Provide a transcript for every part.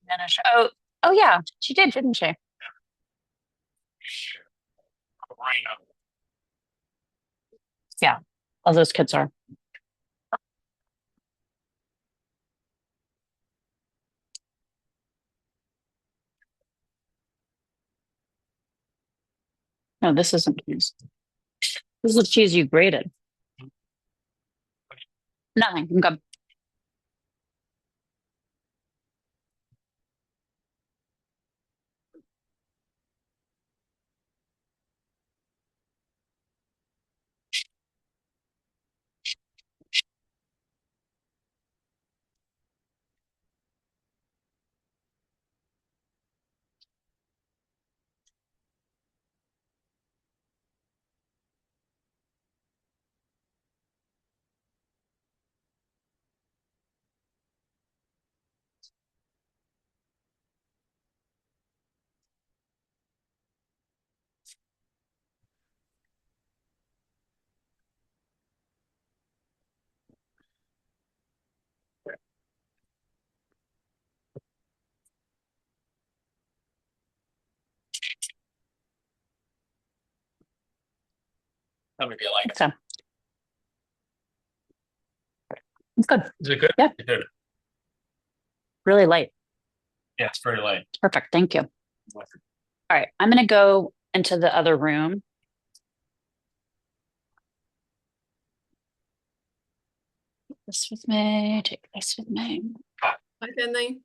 Finish. Oh yeah, she did, didn't she? Yeah, all those kids are. No, this isn't cheese. This is cheese you grated. Nothing. I'm good. Let me be like, So it's good. is it good? Yeah, Good. really light. Yeah, it's very light. Perfect. Thank you. All right, I'm gonna go into the other room. This with me. Take this with me. Hi, Finley.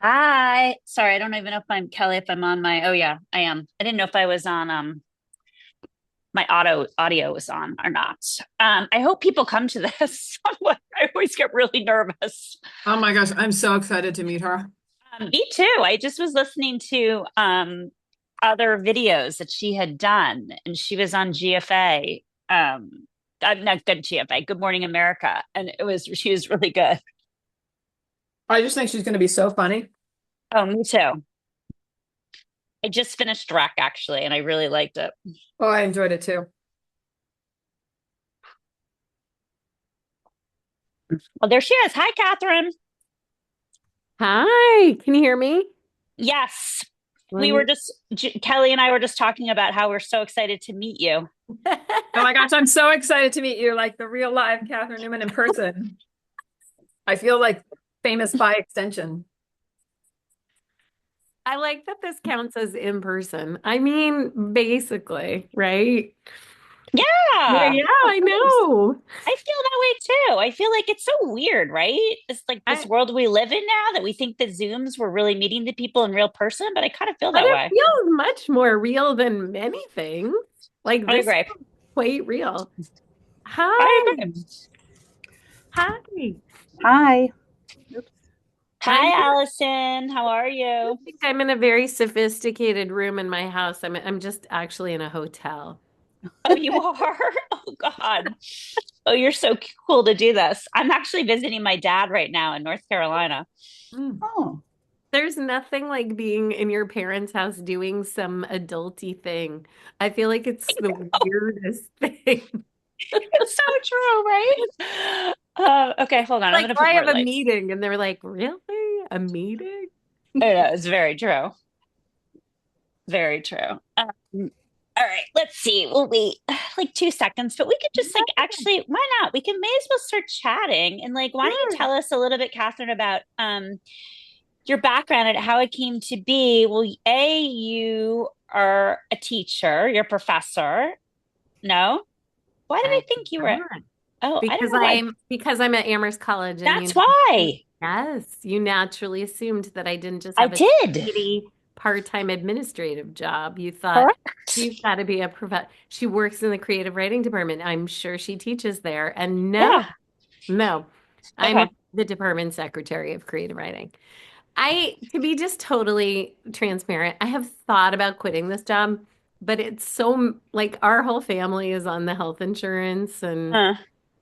Hi. Sorry, I don't even know if I'm Kelly, if I'm on my, oh yeah, I am. I didn't know if I was on my audio was on or not. I hope people come to this. I always get really nervous. Oh my gosh, I'm so excited to meet her. Me too. I just was listening to other videos that she had done, and she was on GFA. Not good GFA, Good Morning America, and she was really good. I just think she's going to be so funny. Oh, me too. I just finished Rec actually, and I really liked it. Oh, I enjoyed it too. Well, there she is. Hi, Catherine. Hi, can you hear me? Yes, Let we me. were just Kelly and I were just talking about how we're so excited to meet you. Oh my gosh, I'm so excited to meet you, like the real live Catherine Newman in person. I feel like famous by extension. I like that this counts as in person. I mean, basically, right? Yeah, Yeah, yeah, of I course. know. I feel that way too. I feel like it's so weird, right? It's like this I, world we live in now that we think that Zooms were really meeting the people in real person, but I kind of feel but that it way. feels much more real than many things. Like I this agree. feels quite real. I Hi, agree. hi. Hi. Oops. I'm Hi, Allison. How are I you? think I'm in a very sophisticated room in my house. I'm just actually in a hotel. Oh, you are? Oh, God. Oh, you're so cool to do this. I'm actually visiting my dad right now in North Carolina. Mm. Oh, There's nothing like being in your parents' house doing some adulty thing. I feel like it's the weirdest thing. it's so true, right? Okay, hold on. I'm Like, gonna or put I more have a lights. meeting, and they're like, "Really? A meeting?" I know, it's very true. Very true. All right, let's see. We'll wait like 2 seconds, but we could just like actually, why not? We can may as well start chatting. And like, why don't you Sure. tell us a little bit, Catherine, about your background and how it came to be? Well, you are a teacher, you're a professor. No? Why did I I'm think you were? not. Oh, I don't Because know why. I'm at Amherst College, and That's why yes, you naturally assumed that I didn't just I have a did. shitty part-time administrative job. You thought Correct. she's got to be a prof. She works in the creative writing department. I'm sure she teaches there. And no, Yeah. no, I'm Okay. the department secretary of creative writing. To be just totally transparent, I have thought about quitting this job, but it's so like our whole family is on the health insurance, and Uh,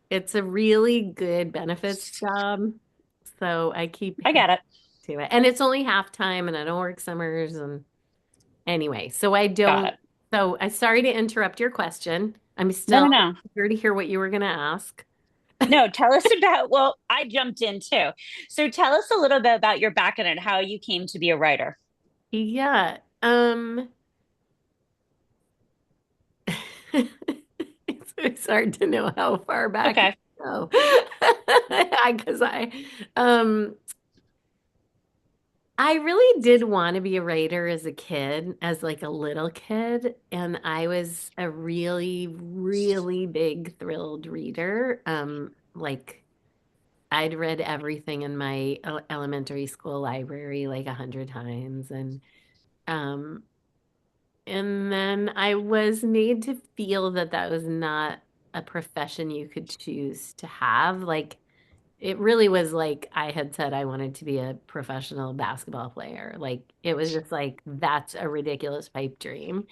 it's a really good benefits job. So I keep I got it. to it. And it's only half time, and I don't work summers. And anyway, so I Got don't. it. So I'm sorry to interrupt your question. I'm No, still no, no. here to hear what you were going to ask. No, tell us about, well, I jumped in too. So tell us a little bit about your background and how you came to be a writer. Yeah. It's hard to know how far back you Okay. go. Because um, I really did want to be a writer as a kid, as like a little kid, and I was a really, really big thrilled reader. Like I'd read everything in my elementary school library like 100 times, um, and then I was made to feel that that was not a profession you could choose to have. Like it really was like I had said I wanted to be a professional basketball player. Like it was just like that's a ridiculous pipe dream.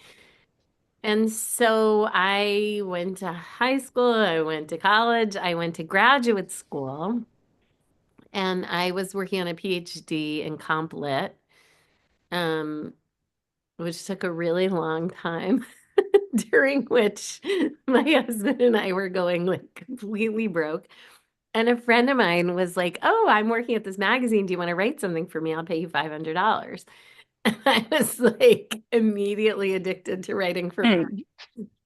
And so I went to high school, I went to college, I went to graduate school, and I was working on a PhD in comp lit, um, which took a really long time, during which my husband and I were going like completely broke. And a friend of mine was like, "Oh, I'm working at this magazine. Do you want to write something for me? I'll pay you $500." And I was like immediately addicted to writing for fun. Hmm.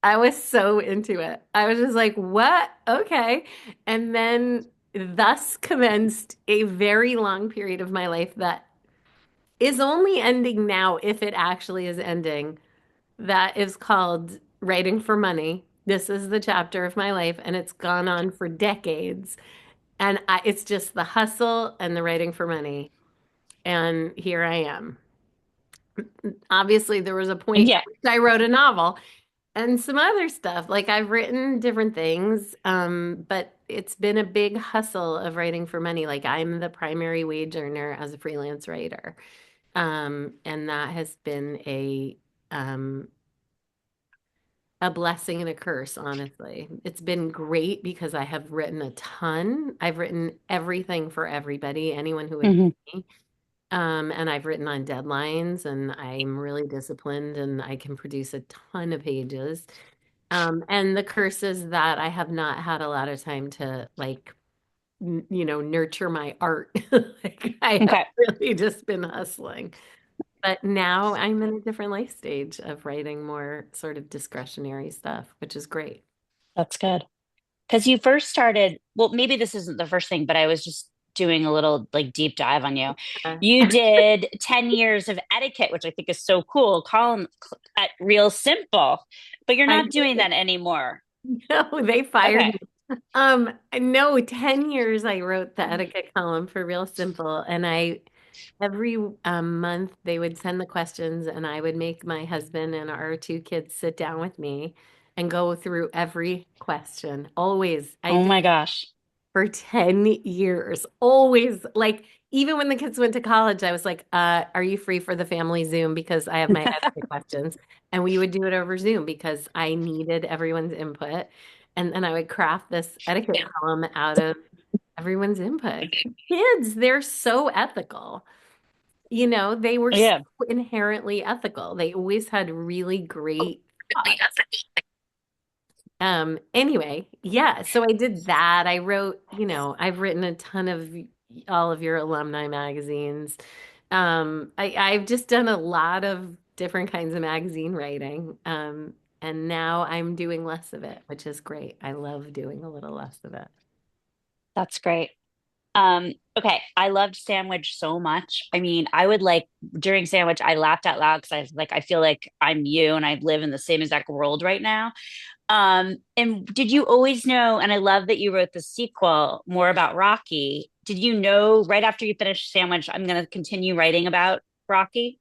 I was so into it. I was just like, "What? Okay." And then thus commenced a very long period of my life that is only ending now, if it actually is ending, that is called Writing for Money. This is the chapter of my life, and it's gone on for decades. And it's just the hustle and the writing for money. And here I am. Obviously, there was a point at Yeah. which I wrote a novel and some other stuff. Like I've written different things, but it's been a big hustle of writing for money. Like I'm the primary wage earner as a freelance writer. And that has been um, a blessing and a curse, honestly. It's been great because I have written a ton. I've written everything for everybody, anyone who would Hmm. pay me. And I've written on deadlines and I'm really disciplined and I can produce a ton of pages. And the curse is that I have not had a lot of time to like, nurture my art. Like I have Okay. really just been hustling. But now I'm in a different life stage of writing more sort of discretionary stuff, which is great. That's good. Because you first started, well, maybe this isn't the first thing, but I was just doing a little like deep dive on you. Uh, You did 10 years of etiquette, which I think is so cool, column at Real Simple, but you're I not doing did. that anymore. No, they fired Okay. me. No, 10 years I wrote the etiquette column for Real Simple, and I every month they would send the questions, and I would make my husband and our two kids sit down with me and go through every question. Always. I Oh did my gosh. for 10 years. Always. Like, even when the kids went to college, I was like, are you free for the family Zoom? Because I have my etiquette questions. And we would do it over Zoom because I needed everyone's input. And then I would craft this etiquette column out of everyone's input. Kids, they're so ethical. They were so Yeah. inherently ethical. They always had really great thoughts. Anyway, yeah, so I did that. I wrote, I've written a ton of all of your alumni magazines. I've just done a lot of different kinds of magazine writing. And now I'm doing less of it, which is great. I love doing a little less of it. That's great. Okay, I loved Sandwich so much. I mean, I would like during Sandwich, I laughed out loud because I was like, I feel like I'm you and I live in the same exact world right now. And did you always know, and I love that you wrote the sequel more about Rocky. Did you know right after you finished Sandwich, I'm going to continue writing about Rocky?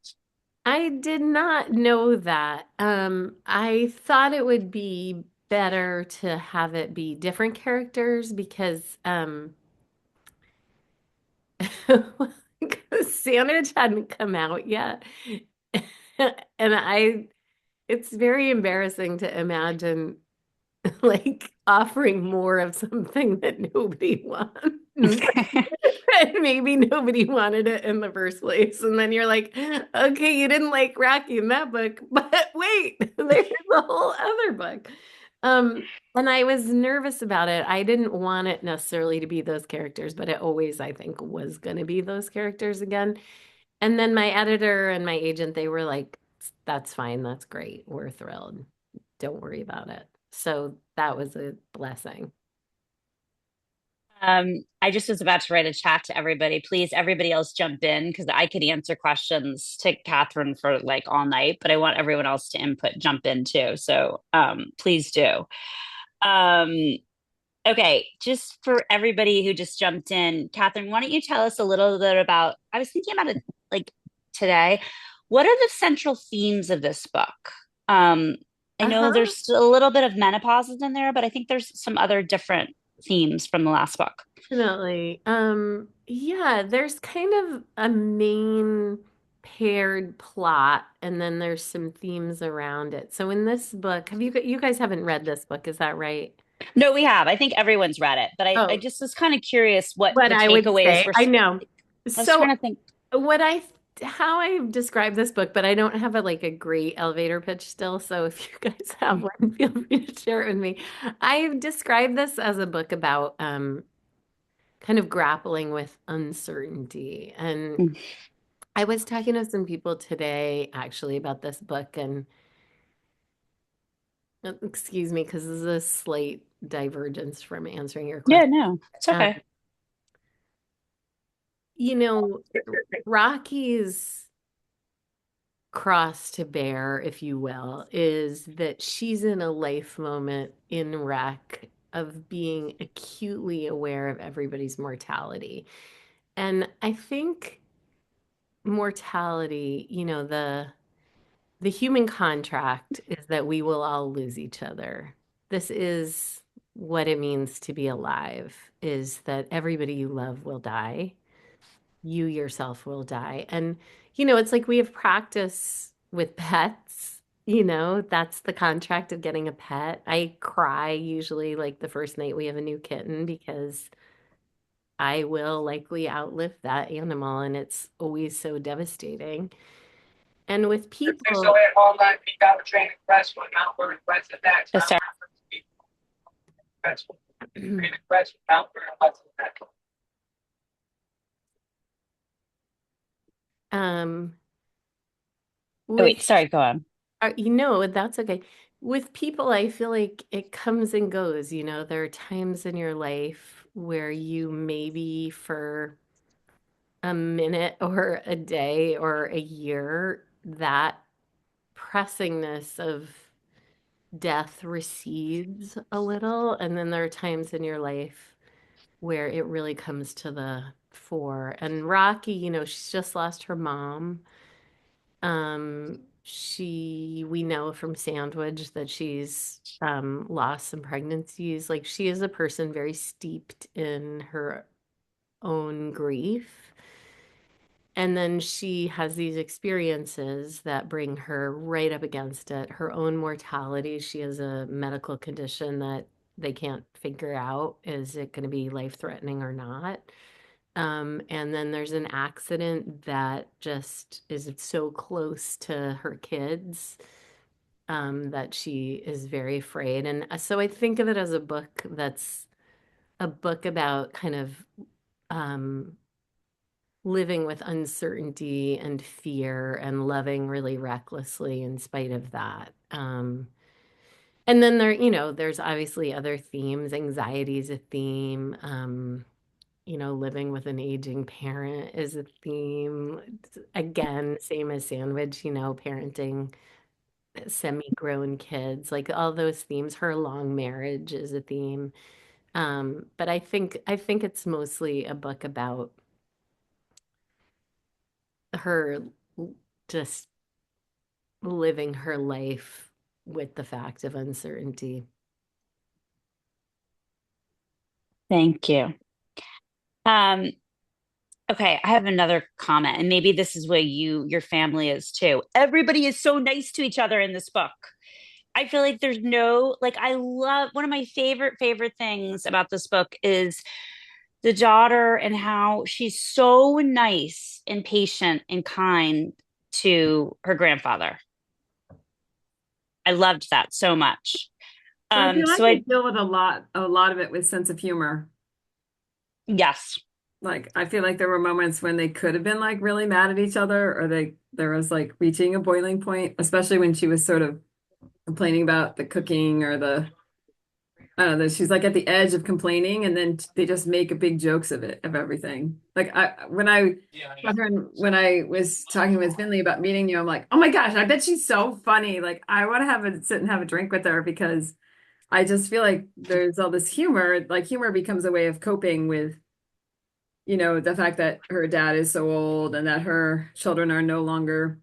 I did not know that. I thought it would be better to have it be different characters because because Sandwich hadn't come out yet. And it's very embarrassing to imagine like offering more of something that nobody wants. And maybe nobody wanted it in the first place. And then you're like, okay, you didn't like Rocky in that book, but wait, there's a whole other book. And I was nervous about it. I didn't want it necessarily to be those characters, but it always, I think, was going to be those characters again. And then my editor and my agent, they were like, that's fine. That's great. We're thrilled. Don't worry about it. So that was a blessing. I just was about to write a chat to everybody. Please, everybody else jump in because I could answer questions to Catherine for like all night, but I want everyone else to jump in too. So please do. Um, okay, just for everybody who just jumped in, Catherine, why don't you tell us a little bit about, I was thinking about it like today. What are the central themes of this book? Um, I know Uh-huh. there's still a little bit of menopause in there, but I think there's some other different themes from the last book. Definitely. Yeah, there's kind of a main paired plot, and then there's some themes around it. So in this book, you guys haven't read this book, is that right? No, we have. I think everyone's read it, but I Oh, just was kind of curious what what the I would takeaways say, were. I know. I was So trying to think. what I how I describe this book, but I don't have a like a great elevator pitch still. So if you guys have one, feel free to share it with me. I've described this as a book about kind of grappling with uncertainty. And Mm. I was talking to some people today actually about this book, and excuse me, because this is a slight divergence from answering your Yeah, question. no, it's Um, okay. you know, Rocky's cross to bear, if you will, is that she's in a life moment in wreck of being acutely aware of everybody's mortality. And I think mortality, the human contract is that we will all lose each other. This is what it means to be alive, is that everybody you love will die. You yourself will die. And, it's like we have practice with pets. That's the contract of getting a pet. I cry usually like the first night we have a new kitten because I will likely outlive that animal, and it's always so devastating. And with people, Oh, sorry. um, Oh, wait, with sorry, go on. that's okay. With people, I feel like it comes and goes. There are times in your life where you maybe for a minute or a day or a year, that pressingness of death recedes a little. And then there are times in your life where it really comes to the fore. And Rocky, she's just lost her mom. We know from Sandwich that she's lost some pregnancies. Like she is a person very steeped in her own grief. And then she has these experiences that bring her right up against it. Her own mortality. She has a medical condition that they can't figure out. Is it going to be life-threatening or not? And then there's an accident that just is so close to her kids, that she is very afraid. And so I think of it as a book that's a book about kind of um, living with uncertainty and fear and loving really recklessly in spite of that. And then there's obviously other themes. Anxiety is a theme. Living with an aging parent is a theme. Again, same as Sandwich, parenting semi-grown kids, like all those themes. Her long marriage is a theme. But I think it's mostly a book about her just living her life with the fact of uncertainty. Thank you. Um, okay, I have another comment, and maybe this is where your family is too. Everybody is so nice to each other in this book. I feel like there's no, like, I love one of my favorite things about this book is the daughter and how she's so nice and patient and kind to her grandfather. I loved that so much. So I feel like So they deal with a lot of it with sense of humor. yes. Like I feel like there were moments when they could have been like really mad at each other, or there was like reaching a boiling point, especially when she was sort of complaining about the cooking or I don't know, she's like at the edge of complaining, and then they just make a big jokes of it, of everything. Like Catherine, when I was talking with Finley about meeting you, I'm like, oh my gosh, I bet she's so funny. Like I want to sit and have a drink with her because I just feel like there's all this humor. Like humor becomes a way of coping with, the fact that her dad is so old and that her children are no longer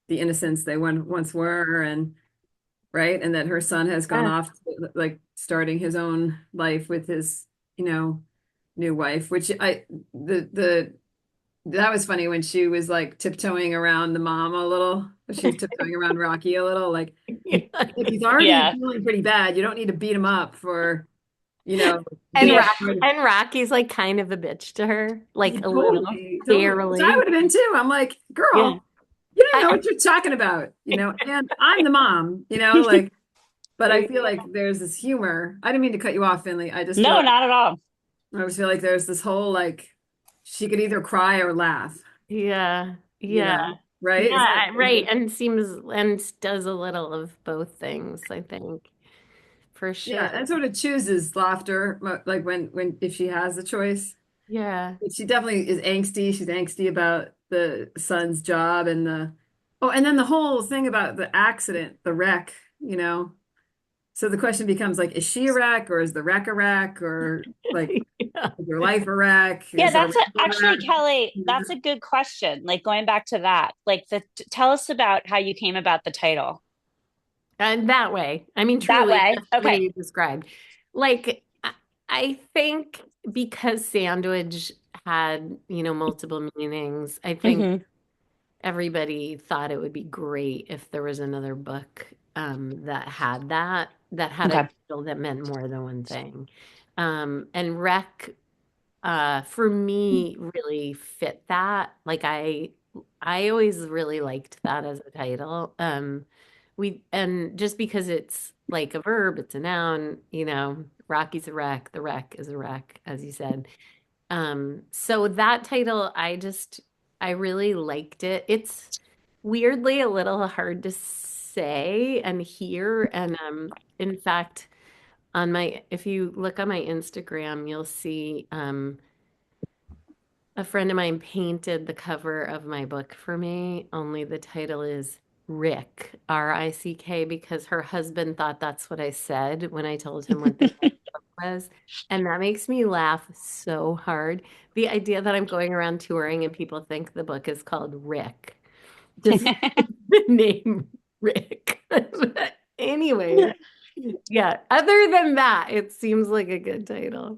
the innocents they once were, and right, and that her son has gone Yeah. off like starting his own life with his, new wife, which the that was funny when she was like tiptoeing around the mom a little. She was tiptoeing around Rocky a little, like if he's already Yeah. feeling pretty bad, you don't need to beat him up for, you know, And being Yeah. Rocky's like kind of a bitch to her, like a little, totally. Which I barely. would have been too. I'm like, Yeah. girl, you don't know I, what you're talking about, and I'm the mom, like, but I feel like there's this humor. I didn't mean to cut you off, Finley. No, not at all. I just feel like there's this whole like she could either cry or laugh, yeah. Yeah. right? Yeah, right. And does a little of both things, I think, for Yeah, sure. and sort of chooses laughter, like when if she has the choice. Yeah. But she definitely is angsty. She's angsty about the son's job and and then the whole thing about the accident, the wreck, So the question becomes like, is she a wreck or is the wreck a wreck, or like Yeah. is your life a wreck? Yeah, Is her life a actually, wreck? Kelly, that's a good question. Like going back to that, like tell us about how you came about the title. And that way, I mean, That truly, way. just the way Okay. you described. Like, I think because sandwich had, multiple meanings, I think Hmm. everybody thought it would be great if there was another book that had a Okay. title that meant more than one thing. And Wreck, for me, really fit that. Like I always really liked that as a title. And just because it's like a verb, it's a noun, Rocky's a wreck, the wreck is a wreck, as you said. So that title, I really liked it. It's weirdly a little hard to say and hear. And in fact, if you look on my Instagram, you'll see a friend of mine painted the cover of my book for me, only the title is Rick, Rick, because her husband thought that's what I said when I told him what the book was. And that makes me laugh so hard. The idea that I'm going around touring and people think the book is called Rick. Just the name Rick. Anyway, yeah. Other than that, it seems like a good title.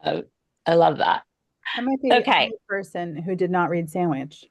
Oh, I love that. I might be the Okay. only person who did not read Sandwich.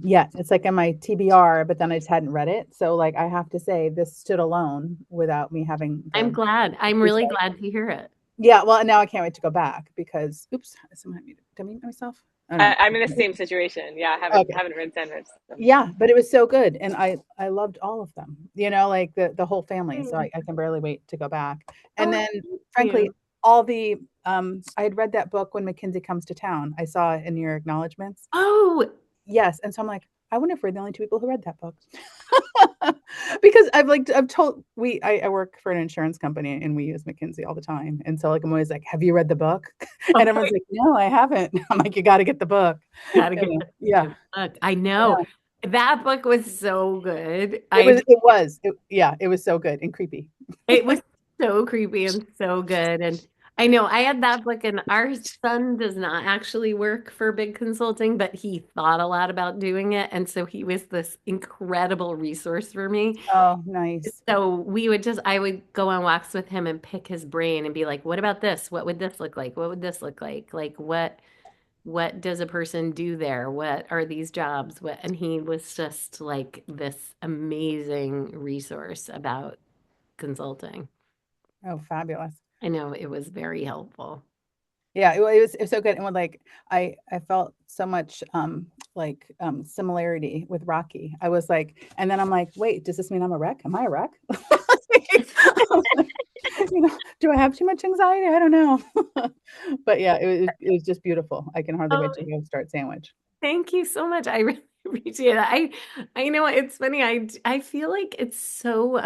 Yet it's like in my TBR, but then I just hadn't read it. So like I have to say this stood alone without me having I'm the glad. I'm really glad to hear it. yeah, well now I can't wait to go back because oops, someone muted. Did I mute myself? Oh no. I'm in the same situation. Yeah, I haven't Okay. haven't read Sandwich. So. Yeah, but it was so good. And I loved all of them, like the whole family. So I can barely wait to go back. And Oh, then thank frankly, you. all the I had read that book when Mackenzie comes to town. I saw it in your acknowledgments. Oh, Yes. And so I'm like, I wonder if we're the only two people who read that book. Because I've told I work for an insurance company and we use McKinsey all the time. And so like I'm always like, have you read the book? And everyone's like, no, I haven't. I'm like, you gotta get the book. gotta get the Yeah. book. I know. That book was so good. It was so good and creepy. It was so creepy and so good. And I know I had that book, and our son does not actually work for big consulting, but he thought a lot about doing it. And so he was this incredible resource for me. Oh, nice. So I would go on walks with him and pick his brain and be like, what about this? What would this look like? What would this look like? Like what does a person do there? What are these jobs? And he was just like this amazing resource about consulting. Oh, fabulous. I know it was very helpful. Yeah, it was so good. And when like I felt so much similarity with Rocky. I was like, and then I'm like, wait, does this mean I'm a wreck? Am I a wreck? Do I have too much anxiety? I don't know. But yeah, it was just beautiful. I can hardly wait Oh, to go start sandwich. thank you so much. I really appreciate it. I know it's funny. I feel like it's so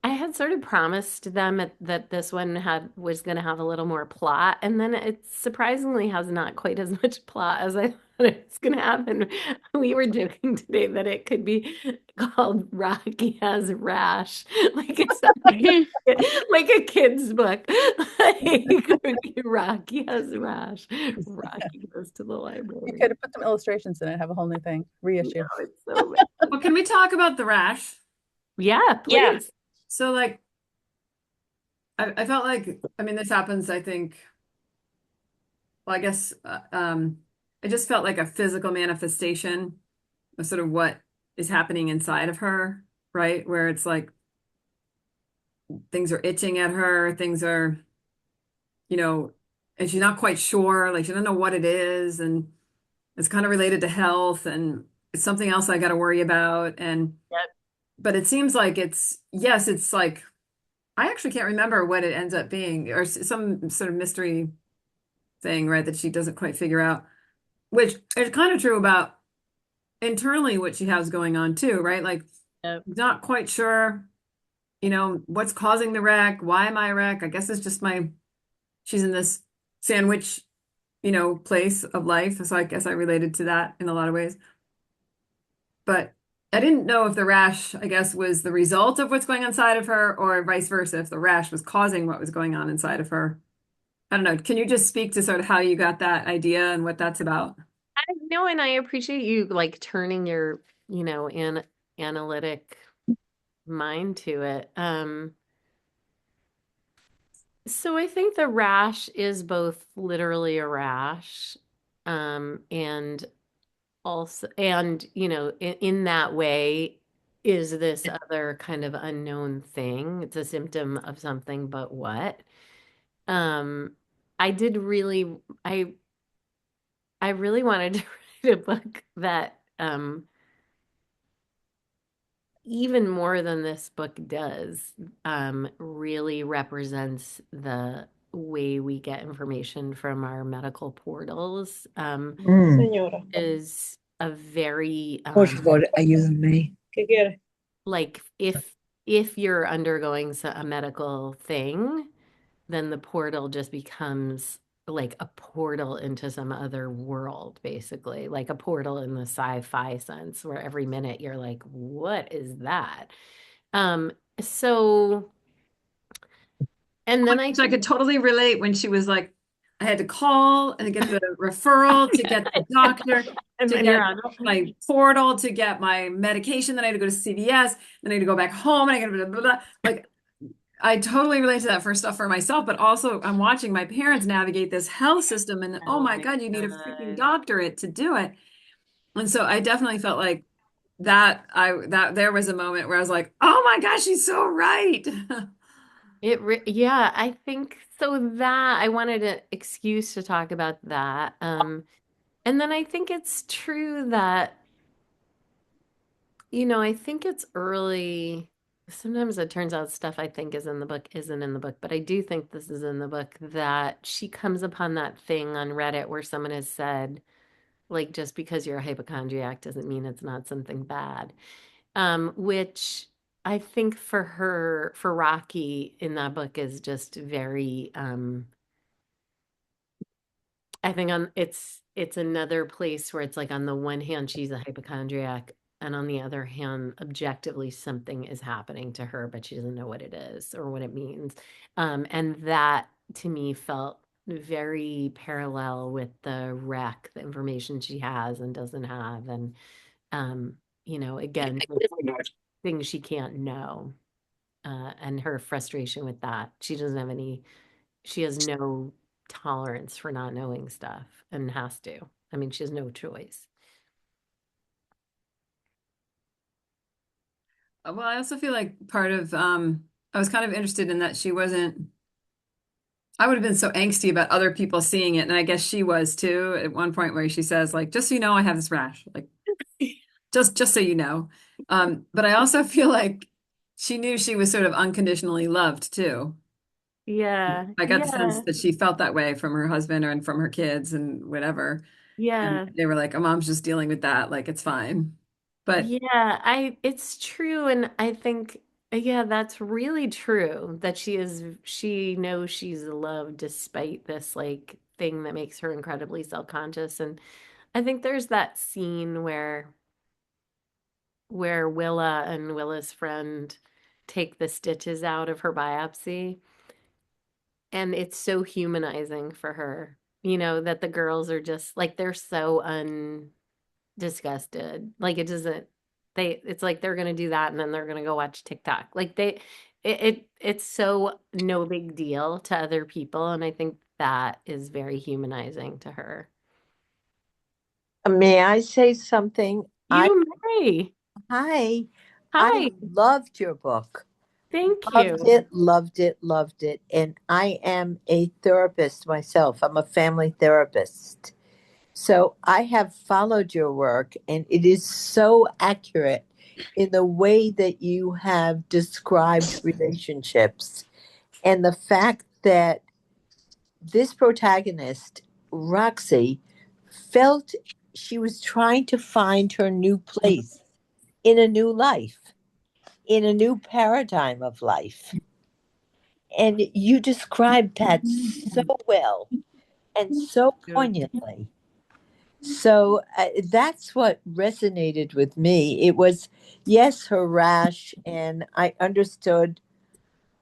I had sort of promised them that this one was going to have a little more plot, and then it surprisingly has not quite as much plot as I thought it was going to have. And we were joking today that it could be called Rocky Has Rash, like it's like a kid's book. Like, Rocky Has Rash. Rocky goes to the You library. could have put some illustrations in it, have a whole new thing, reissue. No, it's so bad. Well, can we talk about the rash? Yeah, Yeah. please. So like I felt like, I mean, this happens, I think, well, I guess it just felt like a physical manifestation of sort of what is happening inside of her, right? Where it's like things are itching at her, things are, you know, and she's not quite sure, like she doesn't know what it is, and it's kind of related to health, and it's something else I got to worry about. And Yep. but it seems like yes, it's like I actually can't remember what it ends up being, or some sort of mystery thing, right, that she doesn't quite figure out, which is kind of true about internally what she has going on too, right? Like, Yep. not quite sure, what's causing the wreck. Why am I a wreck? I guess it's just she's in this sandwich, place of life. So I guess I related to that in a lot of ways. But I didn't know if the rash, I guess, was the result of what's going on inside of her, or vice versa, if the rash was causing what was going on inside of her. I don't know. Can you just speak to sort of how you got that idea and what that's about? I know, and I appreciate you like turning your, analytic mind to it. So I think the rash is both literally a rash, and also, and in that way, is this other kind of unknown thing. It's a symptom of something, but what? Um, I did really, I really wanted to write a book that, even more than this book does, really represents the way we get information from our medical portals. Señora, Is a very por favor, ayúdame. ¿Qué quiere? like if you're undergoing a medical thing, then the portal just becomes like a portal into some other world, basically, like a portal in the sci-fi sense, where every minute you're like, what is that? Um, so, and then I So I could totally relate when she was like, I had to call and get the referral to get the doctor, and to then you're get on. my portal, to get my medication. Then I had to go to CVS. Then I had to go back home, and I got blah, blah, blah. Like, I totally relate to that for stuff for myself, but also I'm watching my parents navigate this health system, and oh Oh my my God, you need a freaking God. doctorate to do it. And so I definitely felt like that there was a moment where I was like, oh my gosh, she's so right. Yeah, I think so that I wanted an excuse to talk about that. And then I think it's true that, I think it's early. Sometimes it turns out stuff I think is in the book isn't in the book, but I do think this is in the book, that she comes upon that thing on Reddit where someone has said, like, just because you're a hypochondriac doesn't mean it's not something bad. Which I think for Rocky in that book is just very, I think it's another place where it's like, on the one hand she's a hypochondriac, and on the other hand objectively something is happening to her, but she doesn't know what it is or what it means. And that to me felt very parallel with the wreck, the information she has and doesn't have, and again, things she can't know, and her frustration with that. She has no tolerance for not knowing stuff and has to. I mean, she has no choice. Well, I also feel like part of I was kind of interested in that she wasn't. I would have been so angsty about other people seeing it, and I guess she was too at one point where she says, like, just so you know, I have this rash. Like, just so you know. But I also feel like she knew she was sort of unconditionally loved too. Yeah. I got the sense Yeah. that she felt that way from her husband and from her kids and whatever. And Yeah. they were like, "Oh, mom's just dealing with that. Like, it's fine." But Yeah, it's true, and I think yeah, that's really true that she knows she's loved despite this like thing that makes her incredibly self-conscious. And I think there's that scene where Willa and Willa's friend take the stitches out of her biopsy, and it's so humanizing for her. You know, that the girls are just like they're so disgusted. Like it doesn't it's like they're gonna do that and then they're gonna go watch TikTok. Like it's so no big deal to other people, and I think that is very humanizing to her. May I say something? I You may. Hi, I Hi. loved your book. Thank Loved you. it, loved it, loved it. And I am a therapist myself. I'm a family therapist. So I have followed your work, and it is so accurate in the way that you have described relationships. And the fact that this protagonist, Roxy, felt she was trying to find her new place in a new life, in a new paradigm of life. And you described that so well and so Yeah. poignantly. So that's what resonated with me. It was, yes, her rash, and I understood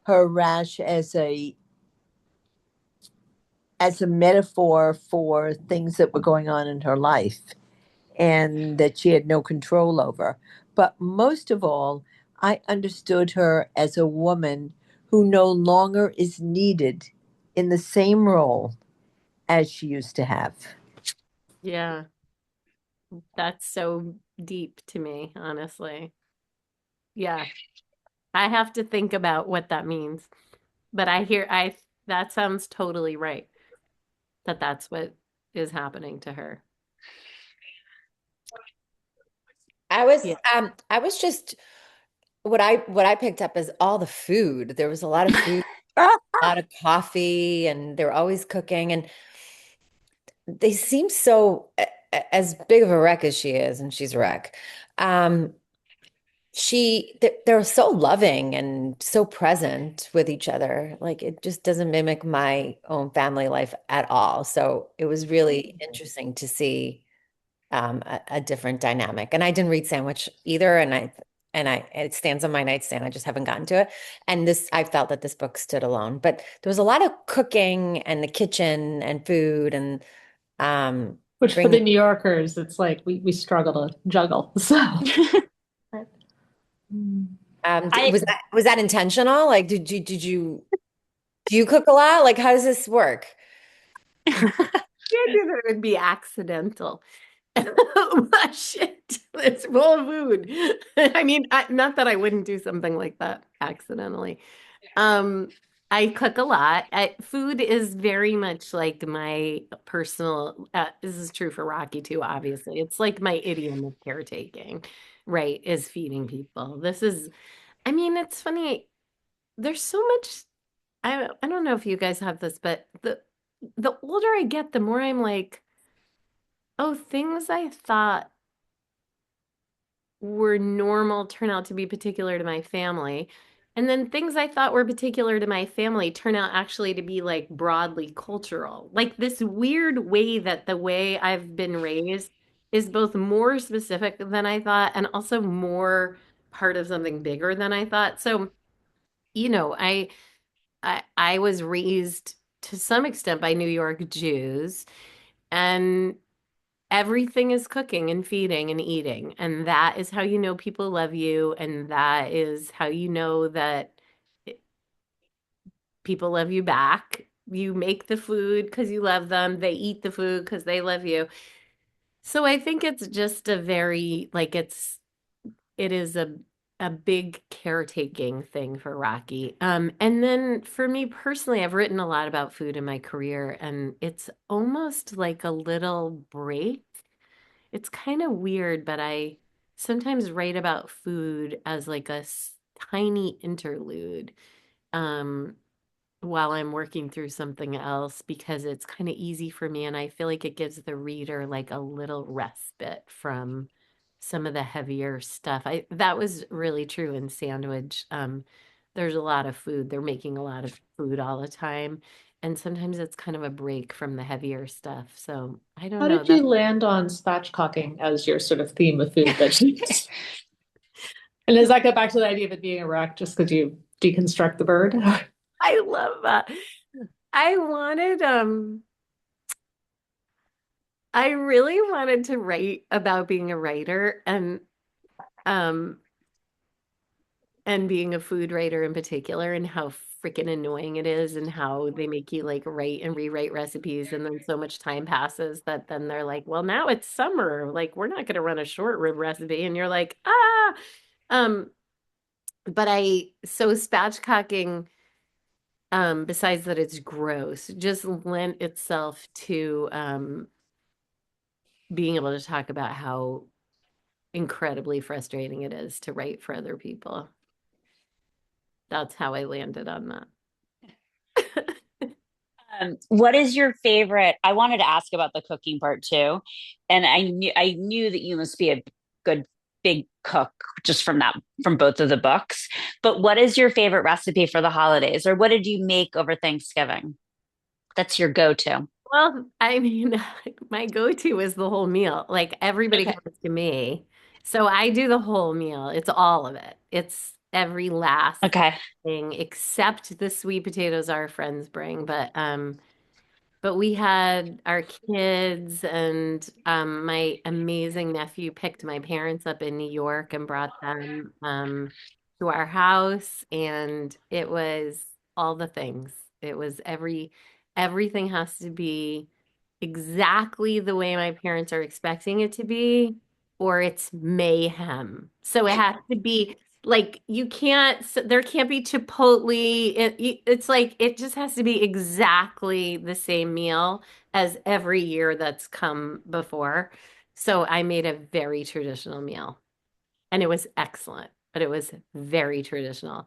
her rash as a metaphor for things that were going on in her life and that she had no control over. But most of all, I understood her as a woman who no longer is needed in the same role as she used to have. Yeah, that's so deep to me, honestly. Yeah, I have to think about what that means. But I that sounds totally right, that that's what is happening to her. Yeah. I was just what I picked up is all the food. There was a lot of food, a lot of coffee, and they were always cooking, and they seem so as big of a wreck as she is, and she's a wreck. Um, they're so loving and so present with each other. Like it just doesn't mimic my own family life at all. So it was really interesting to see a different dynamic. And I didn't read Sandwich either, and it stands on my nightstand. I just haven't gotten to it. And this I felt that this book stood alone. But there was a lot of cooking and the kitchen and food and Which for the bringing. New Yorkers, it's like we struggle to juggle. So I Was that intentional? Like, do you cook a lot? Like, how does this work? The idea that it would be accidental. But shit, it's full of food. I mean, not that I wouldn't do something like that accidentally. Um, I cook a lot. Food is very much like my personal, this is true for Rocky too, obviously. It's like my idiom of caretaking, right? Is feeding people. I mean, it's funny. There's so much, I don't know if you guys have this, but the older I get, the more I'm like, oh, things I thought were normal turn out to be particular to my family. And then things I thought were particular to my family turn out actually to be like broadly cultural. Like this weird way that the way I've been raised is both more specific than I thought and also more part of something bigger than I thought. So, you know, I was raised to some extent by New York Jews, and everything is cooking and feeding and eating. And that is how you know people love you. And that is how you know that people love you back. You make the food because you love them. They eat the food because they love you. So I think it's just a very, like, it is a big caretaking thing for Rocky. And then for me personally, I've written a lot about food in my career, and it's almost like a little break. It's kind of weird, but I sometimes write about food as like tiny interlude while I'm working through something else because it's kind of easy for me and I feel like it gives the reader like a little respite from some of the heavier stuff. That was really true in Sandwich. There's a lot of food. They're making a lot of food all the time. And sometimes it's kind of a break from the heavier stuff. So I don't How know. did you land on spatchcocking as your sort of theme of food that and does that go back to the idea of it being a wreck just because you deconstruct the bird? I love that. I wanted I really wanted to write about being a writer um and being a food writer in particular and how freaking annoying it is and how they make you like write and rewrite recipes and then so much time passes that then they're like, well, now it's summer. Like we're not going to run a short rib recipe and you're like, ah. Um but so spatchcocking besides that it's gross, just lent itself to being able to talk about how incredibly frustrating it is to write for other people. That's how I landed on that. What is your favorite? I wanted to ask about the cooking part too, and I knew that you must be a good big cook just from both of the books. But what is your favorite recipe for the holidays, or what did you make over Thanksgiving? That's your go-to. Well, I mean, my go-to is the whole meal. Like everybody Okay. comes to me. So I do the whole meal. It's all of it. It's every last Okay. thing except the sweet potatoes our friends bring. But we had our kids and my amazing nephew picked my parents up in New York and brought them to our house, and it was all the things. It was everything has to be exactly the way my parents are expecting it to be, or it's mayhem. So it has to be like you can't, there can't be Chipotle. It's like it just has to be exactly the same meal as every year that's come before. So I made a very traditional meal and it was excellent, but it was very traditional.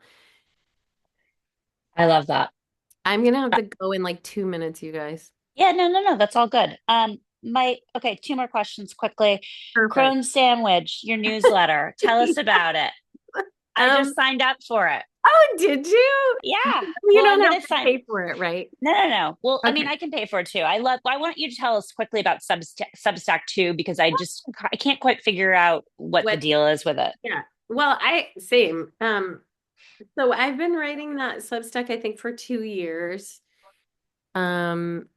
I love that. I'm gonna have to go in like 2 minutes, you guys. Yeah, no, no, no, that's all good. My okay, two more questions quickly. Perfect. Crone Sandwich, your newsletter. Tell us about it. I just Um, signed up for it. oh, did you? Yeah. You Well, I'm don't have gonna to sign. pay for it, right? No, no, no. Well, I mean, Okay. I can pay for it too. I want you to tell us quickly about Substack too, because I can't quite figure out what the What? deal is with it. Yeah. Well, I same. So I've been writing that Substack, I think, for 2 years. And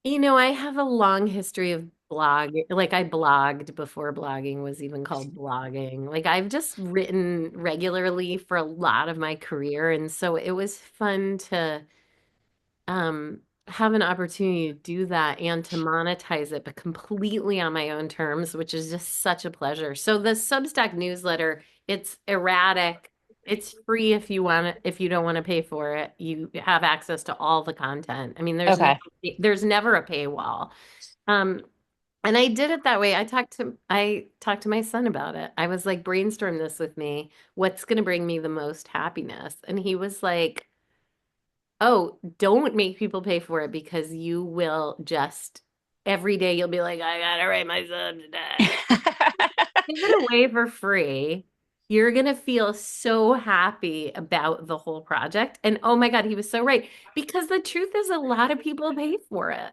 I have a long history of like I blogged before blogging was even called blogging. Like I've just written regularly for a lot of my career. And so it was fun to have an opportunity to do that and to monetize it, but completely on my own terms, which is just such a pleasure. So the Substack newsletter, it's erratic. It's free if you want it, if you don't want to pay for it. You have access to all the content. I mean, Okay. there's never a paywall. Um, and I did it that way. I talked to my son about it. I was like, brainstorm this with me. What's going to bring me the most happiness? And he was like, oh, don't make people pay for it because you will just every day you'll be like, I gotta write my sub today. Give it away for free. You're gonna feel so happy about the whole project. And oh my God, he was so right. Because the truth is a lot of people pay for it.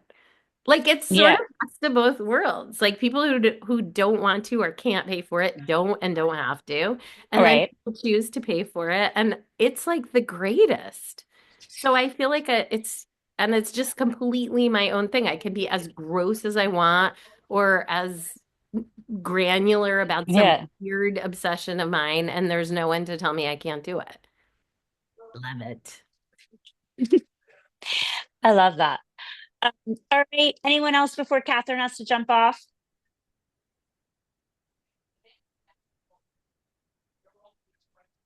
Like it's sort Yeah. of best of both worlds. Like people who don't want to or can't pay for it don't and don't have to. All And then right. people choose to pay for it. And it's like the greatest. So I feel like it's just completely my own thing. I can be as gross as I want or as granular about some Yeah. weird obsession of mine, and there's no one to tell me I can't do it. Love it. I love that. All right. Anyone else before Catherine has to jump off?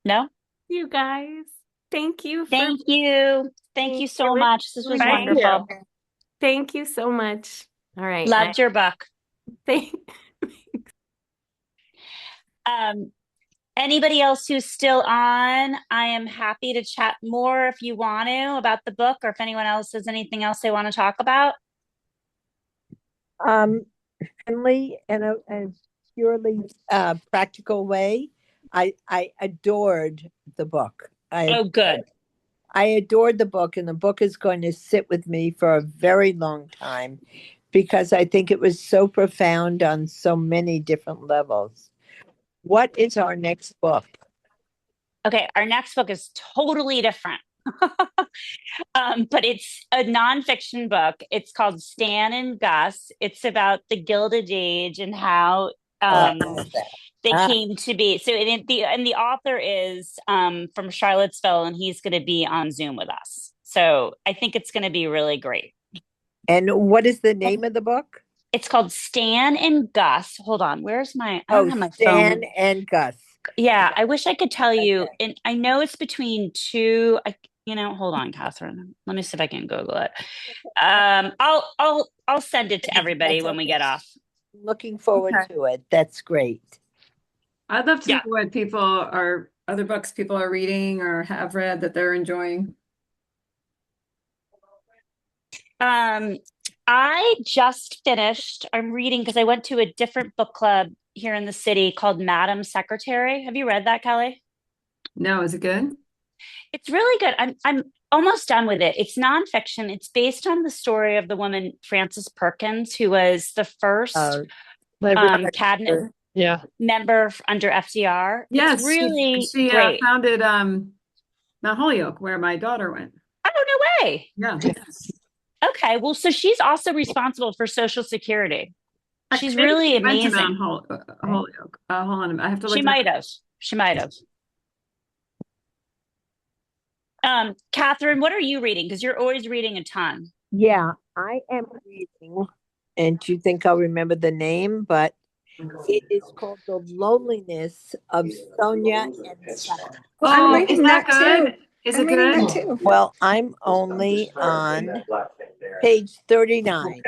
No? You guys, thank you for Thank you. Thank being you here so with much. This was me. Thank you. wonderful. Thank you so much. All right. I Loved your book. think Anybody else who's still on, I am happy to chat more if you want to about the book, or if anyone else has anything else they want to talk about. Um, Finley, in a purely practical way, I adored the book. Oh, good. I adored the book, and the book is going to sit with me for a very long time because I think it was so profound on so many different levels. What is our next book? Okay, our next book is totally different. But it's a nonfiction book. It's called Stan and Gus. It's about the Gilded Age and how they came to be. So the author is from Charlottesville, and he's going to be on Zoom with us. So I think it's going to be really great. And what is the name of the book? It's called Stan and Gus. Hold on, where's my? I don't have my Stan phone. and Gus. Yeah, I wish I could tell you. And I know it's between two. Hold on, Catherine. Let me see if I can Google it. I'll send it to everybody when we get off. Looking forward to it. That's great. I'd love to know what other books people are reading or have read that they're enjoying. I just finished. I'm reading because I went to a different book club here in the city called Madam Secretary. Have you read that, Kelly? No, is it good? It's really good. I'm almost done with it. It's nonfiction. It's based on the story of the woman Frances Perkins, who was the first cabinet member under FDR. Yes, it's really she great. founded Mount Holyoke, where my daughter went. Oh, no way. Yeah. Okay, well, so she's also responsible for Social Security. She's really amazing. Went to Mount Holyoke. Hold on, I have to look. She might have. She might have. Catherine, what are you reading? Because you're always reading a ton. Yeah, I am reading, and you think I'll remember the name, but it is called The Loneliness of Sonia and Sasha. I'm reading that good. Is it good? Too. Well, I'm only on page 39.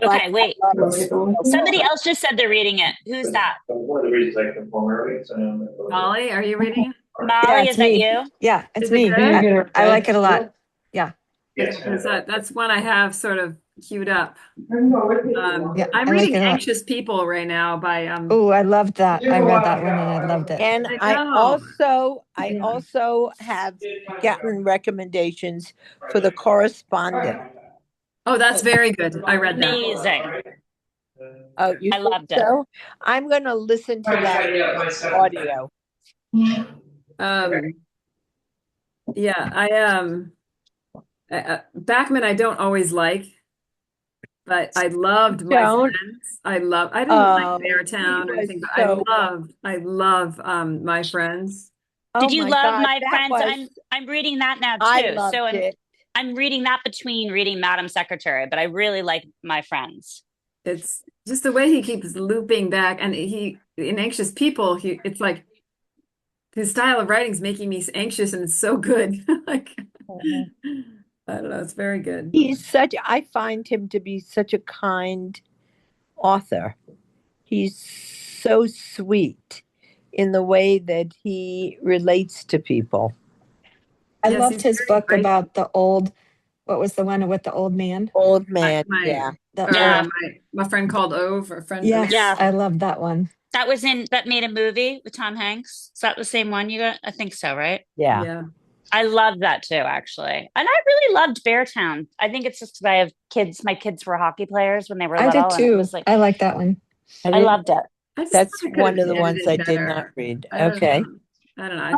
Okay, wait. Somebody else just said they're reading it. Who's that? Molly, are you reading it? Molly, is that you? Yeah, it's Is me. I like it a lot. Yeah. That's one I have sort of queued up. Yeah, I'm reading Anxious People right now by Oh, I loved that. I read that one and I loved it. And I also have gotten recommendations for The Correspondent. Oh, that's very good. I read that. Amazing. Oh, I loved it. So I'm going to listen to that audio. Bachman I don't always like, but I loved My Friends. I didn't like Beartown or anything, but I love My Friends. Did you love My Friends? I'm reading that now too. I'm reading that between reading Madam Secretary, but I really like My Friends. It's just the way he keeps looping back, and in Anxious People, it's like his style of writing is making me anxious, and it's so good. Like, I don't know, it's very good. I find him to be such a kind author. He's so sweet in the way that he relates to people. I loved his book about what was the one with the old man? Old man, My Friend Called Ove, or Friend. Yeah, I love that one. That made a movie with Tom Hanks. Is that the same one you got? I think so, right? Yeah. I love that too, actually. And I really loved Beartown. I think it's just because I have kids. My kids were hockey players when they were little. I did too. I like that one. I loved it. That's one of the ones I did not read. Okay. I don't know.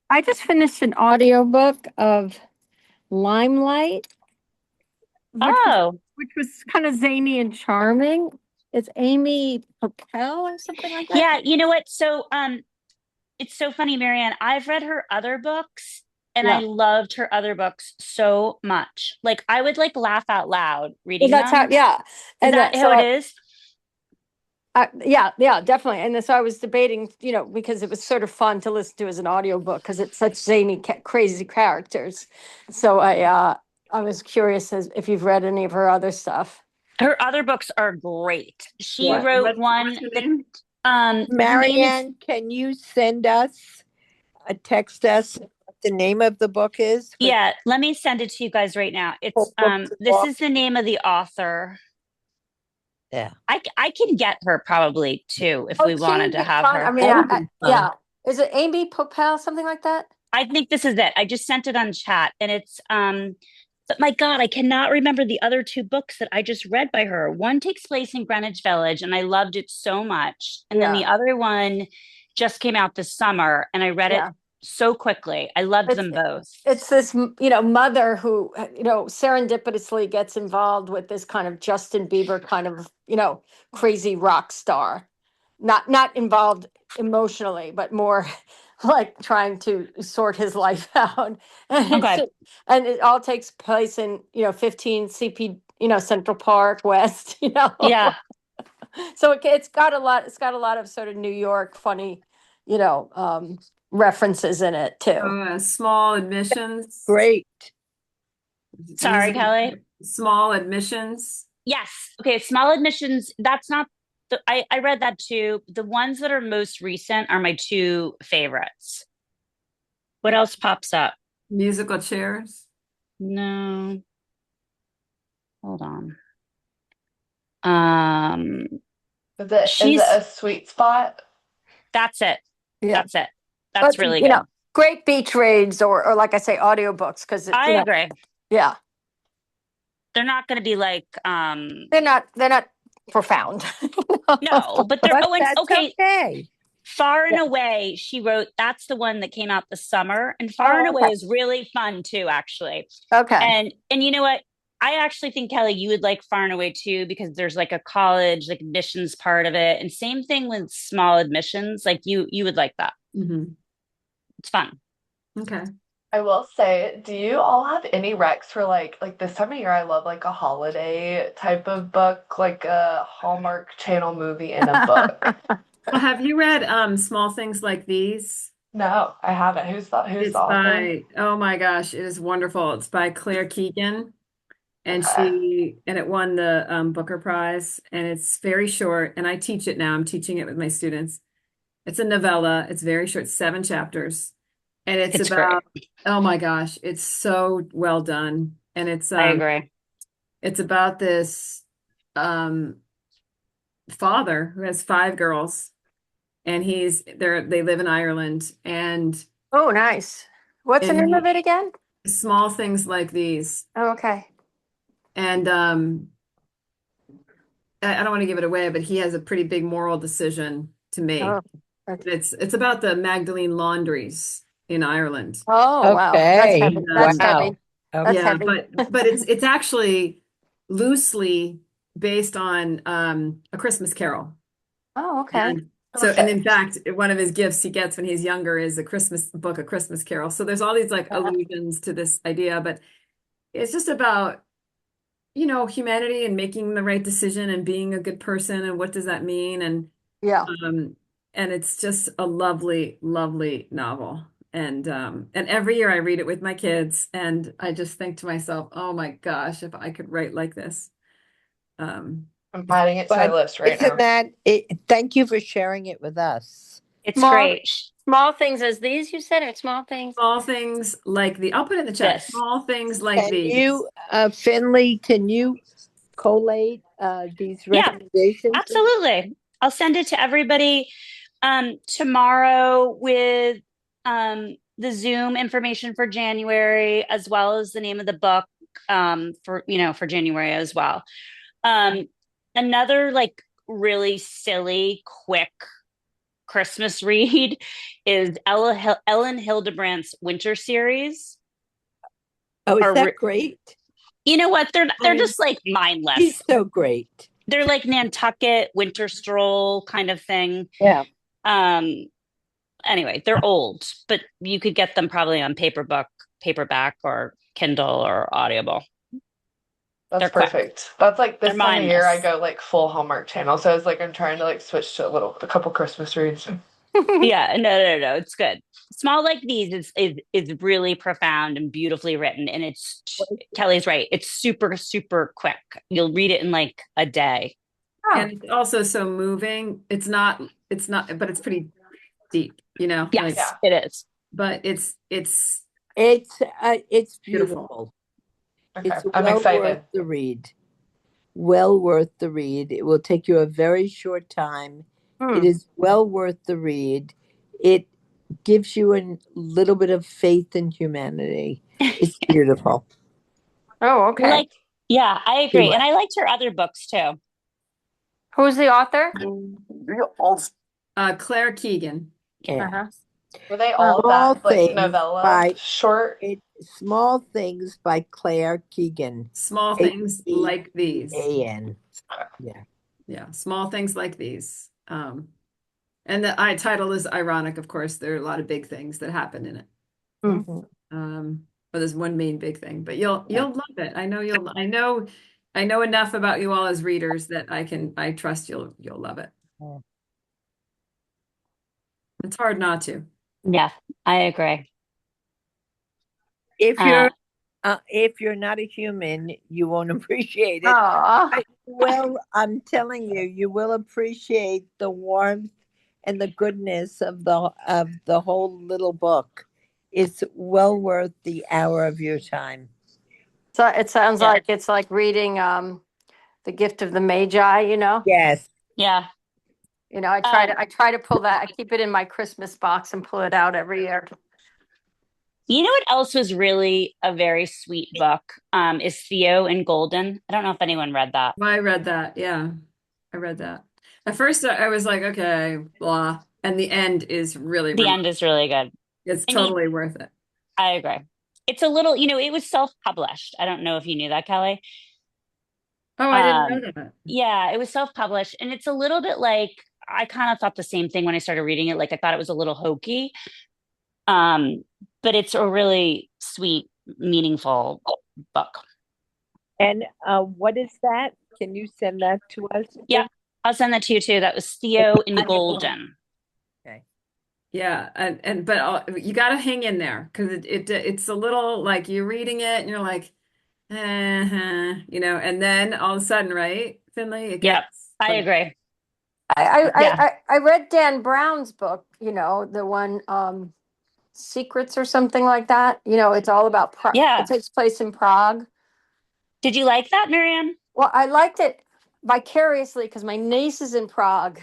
I just finished an audiobook of Limelight, which was kind of zany and charming. It's Amy Papel or something like that. Yeah, you know what? So it's so funny, Marianne. I've read her other books and I loved her other books so much. Like I would laugh out loud reading them. Is that how it is? Yeah, definitely. And so I was debating, because it was sort of fun to listen to as an audiobook because it's such zany, crazy characters. So I was curious if you've read any of her other stuff. Her other books are great. She wrote one. The name is Marianne, can you text us what the name of the book is? yeah. Let me send it to you guys right now. It's this is the name of the author. Yeah. I can get her probably too if Oh, we wanted to King have Fun. her. I mean, That would be fun. yeah. Is it Amy Popel, something like that? I think this is it. I just sent it on chat, and it's but my God, I cannot remember the other two books that I just read by her. One takes place in Greenwich Village, and I loved it so much. And then Yeah. the other one just came out this summer, and I read it Yeah. so quickly. I loved them both. It's this, mother who, serendipitously gets involved with this kind of Justin Bieber kind of, crazy rock star. Not involved emotionally, but more like trying to sort his life out. And Okay. and it all takes place in, 15 CP, Central Park West, Yeah. So it's got a lot of sort of New York funny, references in it too. Small admissions. Great. Sorry, Kelly. Small admissions. Yes. Okay. Small admissions. That's not I read that too. The ones that are most recent are my two favorites. What else pops up? Musical chairs. No. Hold on. Is it a sweet spot? That's it. Yeah. That's it. That's really good. Great beach reads or like I say, audiobooks because I agree. Yeah. They're not going to be like they're not profound. No, but they're that's okay. Far and Away, she wrote, that's the one that came out this summer. And Far and Away is really fun too, actually. Okay. And you know what? I actually think, Kelly, you would like Far and Away too, because there's like a college, like admissions part of it. And same thing with Small Admissions. Like you would like that. Mm-hmm. It's fun. Okay. I will say, do you all have any recs for like this time of year? I love like a holiday type of book, like a Hallmark Channel movie in a book. Well, have you read Small Things Like These? No, I haven't. Who's the author? Oh my gosh, it is wonderful. It's by Claire Keegan, and it won the Booker Prize, and it's very short, and I teach it now. I'm teaching it with my students. It's a novella. It's very short, 7 chapters. And it's about, great. Oh my gosh, it's so well done. And it's I agree. It's about this father who has 5 girls, and they live in Ireland, and oh, nice. What's the name of it again? Small Things Like These. Oh, okay. And I don't want to give it away, but he has a pretty big moral decision to make. Oh, okay. It's about the Magdalene laundries in Ireland. Oh, wow. Okay. That's heavy. That's heavy. Okay. Yeah, heavy. but it's actually loosely based on A Christmas Carol. Oh, okay. And in fact, one of his gifts he gets when he's younger is a Christmas Carol. So there's all these like allusions to this idea, but it's just about, humanity and making the right decision and being a good person, and what does that mean? And and it's just a lovely, lovely novel. And every year I read it with my kids, and I just think to myself, oh my gosh, if I could write like this. I'm adding it to my list right now. Thank you for sharing it with us. It's great. Small things as these, you said, or small things? Small things like I'll put it in the chat. Yes. Small things like these. Finley, can you collate these recommendations? Yeah, absolutely. I'll send it to everybody tomorrow with the Zoom information for January, as well as the name of the book for January as well. Another like really silly, quick Christmas read is Ellen Hildebrandt's Winter Series. Oh, is that great? You know what? They're just like mindless. He's so great. They're like Nantucket winter stroll kind of thing. Yeah. Anyway, they're old, but you could get them probably on paperback or Kindle or Audible. That's perfect. That's like this time of year I go like full Hallmark Channel. So I was like, I'm trying to like switch to a couple Christmas reads. Yeah, no, it's good. Small Like These is really profound and beautifully written, and it's Kelly's right. It's super, super quick. You'll read it in like a day. And it's also so moving. It's not, but it's pretty deep, like, Yes, it is. but it's It's beautiful. beautiful. Okay, It's I'm well excited. worth the read. Well worth the read. It will take you a very short time. It is well worth the read. It gives you a little bit of faith in humanity. It's beautiful. Oh, okay. Yeah, I agree. And I liked her other books too. Who's the author? Claire Keegan. Yeah. Uh-huh. Were they all Small that like Things novella by short? Small Things by Claire Keegan. Small things like these. A-N. Yeah. Yeah, small things like these. And the title is ironic, of course. There are a lot of big things that happen in it. But there's one main big thing. But you'll love it. I know enough about you all as readers that I trust you'll love it. It's hard not to. Yeah, I agree. If you're not a human, you won't appreciate it. Well, I'm telling you, you will appreciate the warmth and the goodness of the whole little book. It's well worth the hour of your time. So it sounds like it's like reading The Gift of the Magi, Yes. Yeah. I try to pull that. I keep it in my Christmas box and pull it out every year. You know what else was really a very sweet book? Is Theo and Golden. I don't know if anyone read that. Well, I read that. Yeah, I read that. At first, I was like, okay, blah. And the end is really The end is really good. It's totally worth it. I agree. It's a little, it was self-published. I don't know if you knew that, Kelly. Oh, I didn't know that. Yeah, it was self-published. And it's a little bit like, I kind of thought the same thing when I started reading it. Like, I thought it was a little hokey. But it's a really sweet, meaningful book. And what is that? Can you send that to us? Yeah, I'll send that to you too. That was Theo in Golden. Okay. Yeah, but you got to hang in there because it's a little like you're reading it and you're like, and then all of a sudden, right, Finley? It gets I agree. I read Dan Brown's book, the one Secrets or something like that. It's all about Prague. Yeah. It takes place in Prague. Did you like that, Marianne? Well, I liked it vicariously because my niece is in Prague.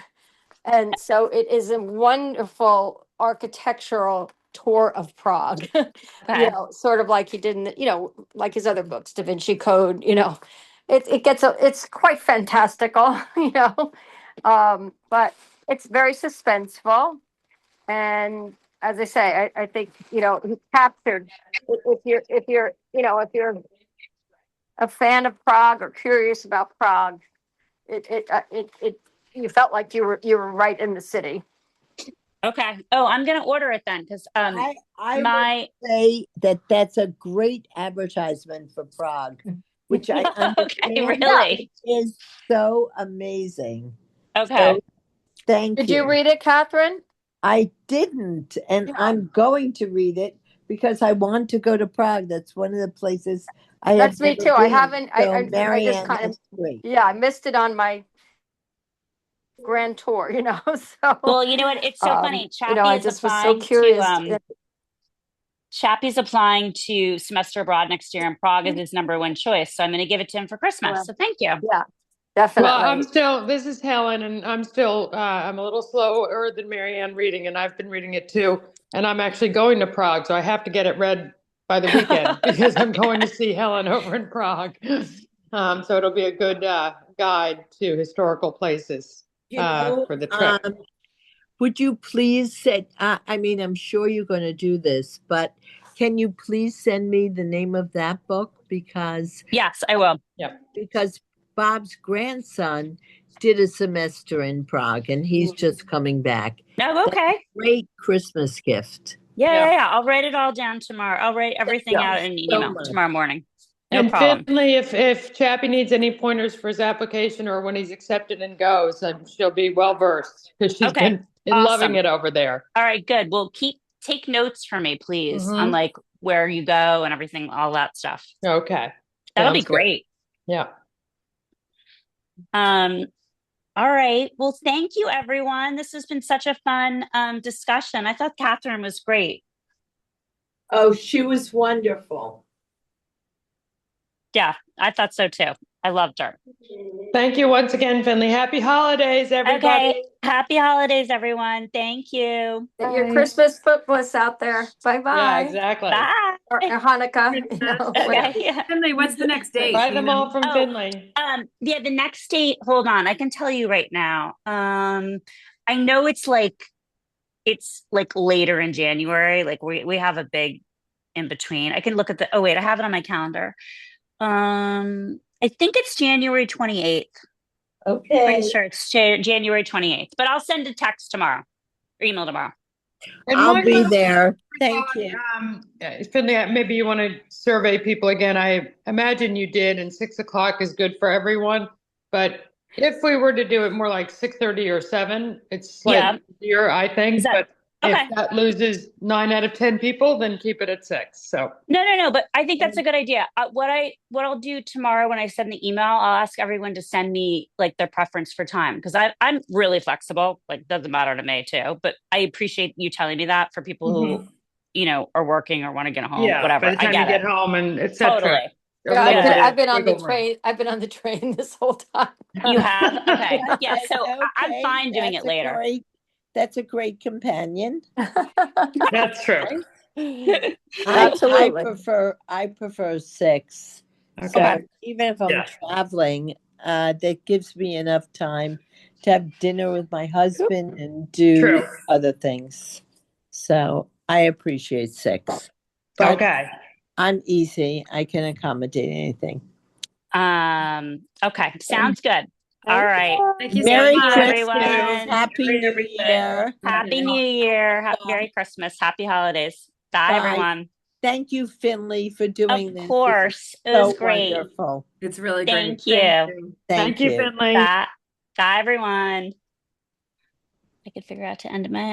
And so it is a wonderful architectural tour of Prague. Sort of like he did in, like his other books, Da Vinci Code, it's quite fantastical, but it's very suspenseful. And as I say, I think, he captured, if you're a fan of Prague or curious about Prague, it you felt like you were right in the city. Okay. Oh, I'm gonna order it then because I would say that's a great advertisement for Prague, which I understand really is so amazing. Okay. So, thank you. Did you read it, Catherine? I didn't, and I'm going to read it because I want to go to Prague. That's one of the places I That's have me never too. I been. haven't. So I Marianne, just kind of. that's great. Yeah, I missed it on my grand tour. So. Well, you know what? It's so funny. Chappie I is just was so applying curious. to Chappie's applying to semester abroad next year, and Prague is his number one choice. So I'm going to give it to him for Christmas. So thank you. Yeah. Definitely. Well, this is Helen, and I'm a little slower than Marianne reading, and I've been reading it too. And I'm actually going to Prague, so I have to get it read by the weekend because I'm going to see Helen over in Prague. So it'll be a good guide to historical places for the trip. Would you please send, I'm sure you're going to do this, but can you please send me the name of that book? Because yes, I will. Yeah. Because Bob's grandson did a semester in Prague and he's just coming back. Oh, okay. Great Christmas gift. Yeah. I'll write it all down tomorrow. I'll write everything out in an email tomorrow morning. No problem. Finley, if Chappie needs any pointers for his application or when he's accepted and goes, she'll be well versed because she's been loving it over there. All right, good. Well, take notes for me, please, on like where you go and everything, all that stuff. Okay. That'll be great. Yeah. All right. Well, thank you, everyone. This has been such a fun discussion. I thought Catherine was great. Oh, she was wonderful. Yeah, I thought so too. I loved her. Thank you once again, Finley. Happy holidays, everybody. Okay. Happy holidays, everyone. Thank you. Get your Christmas book list out there. Bye Yeah, bye. exactly. Bye. Or Hanukkah. You know, whatever. Okay. Yeah. Finley, what's the next date? Buy Do you them know? all from Oh, Finley. Yeah, the next date, hold on. I can tell you right now. I know it's like later in January. Like we have a big in between. I can look at the, oh wait, I have it on my calendar. I think it's January 28th. Okay. Pretty sure it's January 28th, but I'll send a text tomorrow or email tomorrow. And I'll one be last there. Thank thought, you. Finley, maybe you want to survey people again. I imagine you did, and 6 o'clock is good for everyone. But if we were to do it more like 6:30 or 7, it's Yeah. slightly easier, I Is think. that But okay? if that loses 9 out of 10 people, then keep it at 6. So No. But I think that's a good idea. What I'll do tomorrow when I send the email, I'll ask everyone to send me like their preference for time because I'm really flexible. Like doesn't matter to me too. But I appreciate you telling me that for people who are working or want to get home, yeah, by whatever. the I time you get get it home and etc. totally. Yeah, A little bit I've of been on the wiggle room. train. I've been on the train this whole time. You have okay, I yeah. said, So I'm okay, fine doing it later. that's a great companion. That's true. Absolutely. I prefer 6. So Okay. even if I'm Yeah. traveling, that gives me enough time to have dinner with my husband and do True. other things. So I appreciate 6. But Okay. I'm easy. I can accommodate anything. Okay, sounds good. All right. Thank you so Merry Thank you, much. Christmas. everyone. Happy Enjoy New everything. Year. Happy New Year. Merry Christmas. Happy holidays. Bye, Bye. everyone. Thank you, Finley, for Of doing this. course. It So was great. wonderful. It's really great. Thank you. Thank you, Finley. Bye. Bye, everyone. I could figure out to end my